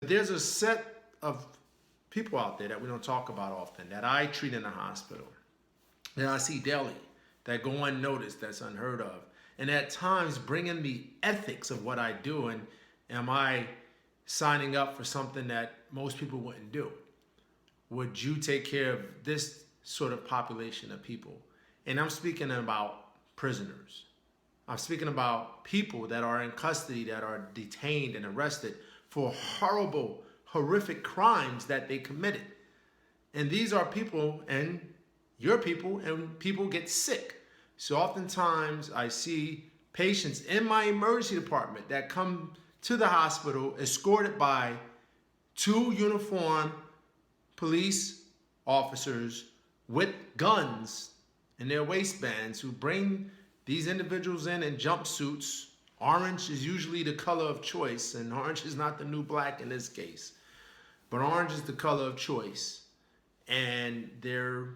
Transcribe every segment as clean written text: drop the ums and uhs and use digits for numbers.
There's a set of people out there that we don't talk about often that I treat in the hospital, that I see daily, that go unnoticed, that's unheard of. And at times bring in the ethics of what I do, and am I signing up for something that most people wouldn't do? Would you take care of this sort of population of people? And I'm speaking about prisoners. I'm speaking about people that are in custody, that are detained and arrested for horrible, horrific crimes that they committed. And these are people, and your people, and people get sick. So oftentimes I see patients in my emergency department that come to the hospital escorted by two uniformed police officers with guns in their waistbands who bring these individuals in jumpsuits. Orange is usually the color of choice, and orange is not the new black in this case, but orange is the color of choice. And they're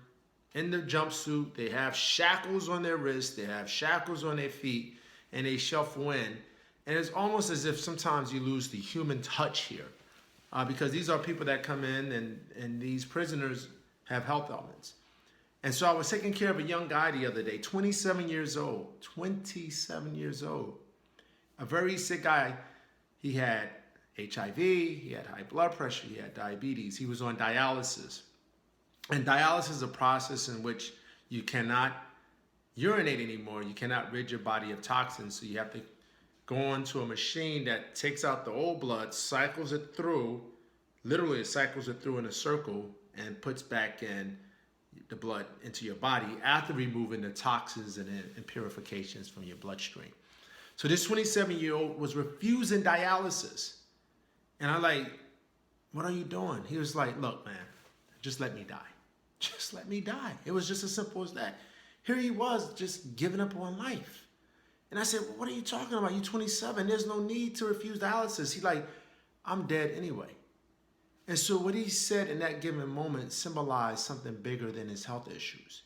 in the jumpsuit, they have shackles on their wrists, they have shackles on their feet, and they shuffle in. And it's almost as if sometimes you lose the human touch here, because these are people that come in, and these prisoners have health ailments. And so I was taking care of a young guy the other day, 27 years old, a very sick guy. He had HIV, he had high blood pressure, he had diabetes, he was on dialysis. And dialysis is a process in which you cannot urinate anymore, you cannot rid your body of toxins, so you have to go onto a machine that takes out the old blood, cycles it through, literally it cycles it through in a circle, and puts back in the blood into your body after removing the toxins and purifications from your bloodstream. So this 27-year-old was refusing dialysis. And I'm like, what are you doing? He was like, look, man, just let me die. Just let me die. It was just as simple as that. Here he was just giving up on life. And I said, well, what are you talking about? You're 27. There's no need to refuse dialysis. He's like, I'm dead anyway. And so what he said in that given moment symbolized something bigger than his health issues.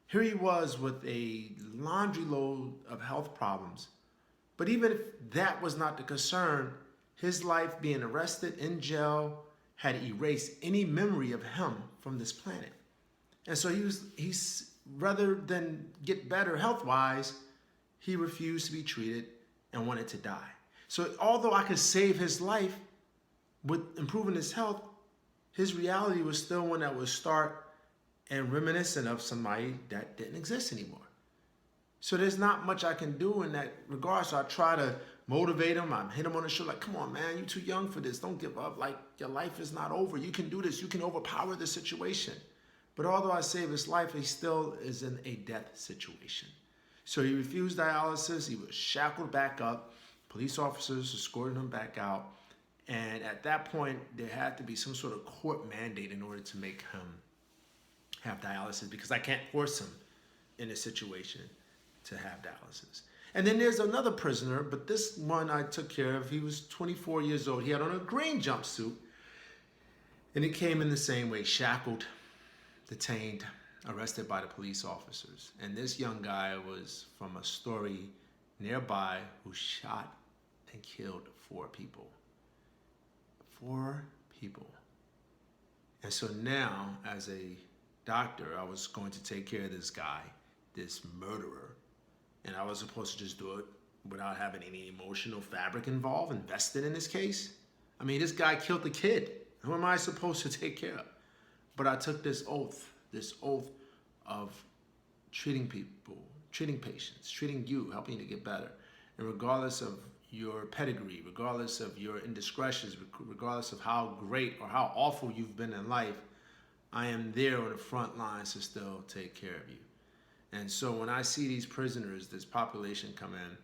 Here he was with a laundry load of health problems. But even if that was not the concern, his life being arrested in jail had erased any memory of him from this planet. And so he's rather than get better health-wise, he refused to be treated and wanted to die. So although I could save his life with improving his health, his reality was still one that was stark and reminiscent of somebody that didn't exist anymore. So there's not much I can do in that regard. So I try to motivate him. I hit him on the shoulder like, come on, man, you're too young for this. Don't give up. Like, your life is not over. You can do this. You can overpower the situation. But although I saved his life, he still is in a death situation. So he refused dialysis. He was shackled back up. Police officers escorted him back out. And at that point, there had to be some sort of court mandate in order to make him have dialysis, because I can't force him in a situation to have dialysis. And then there's another prisoner, but this one I took care of. He was 24 years old. He had on a green jumpsuit, and it came in the same way, shackled, detained, arrested by the police officers. And this young guy was from a story nearby who shot and killed 4 people. 4 people. And so now, as a doctor, I was going to take care of this guy, this murderer, and I was supposed to just do it without having any emotional fabric involved, invested in this case. I mean, this guy killed the kid. Who am I supposed to take care of? But I took this oath of treating people, treating patients, treating you, helping you to get better. And regardless of your pedigree, regardless of your indiscretions, regardless of how great or how awful you've been in life, I am there on the front lines to still take care of you. And so when I see these prisoners, this population come in,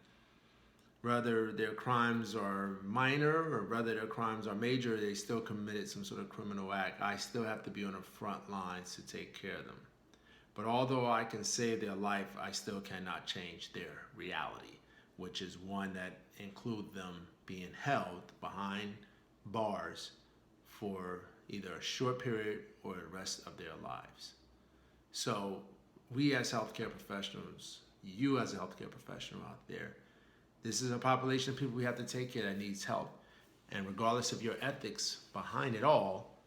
whether their crimes are minor or whether their crimes are major, they still committed some sort of criminal act, I still have to be on the front lines to take care of them. But although I can save their life, I still cannot change their reality, which is one that includes them being held behind bars for either a short period or the rest of their lives. So we as healthcare professionals, you as a healthcare professional out there, this is a population of people we have to take care of that needs help. And regardless of your ethics behind it all,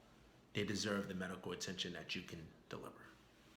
they deserve the medical attention that you can deliver.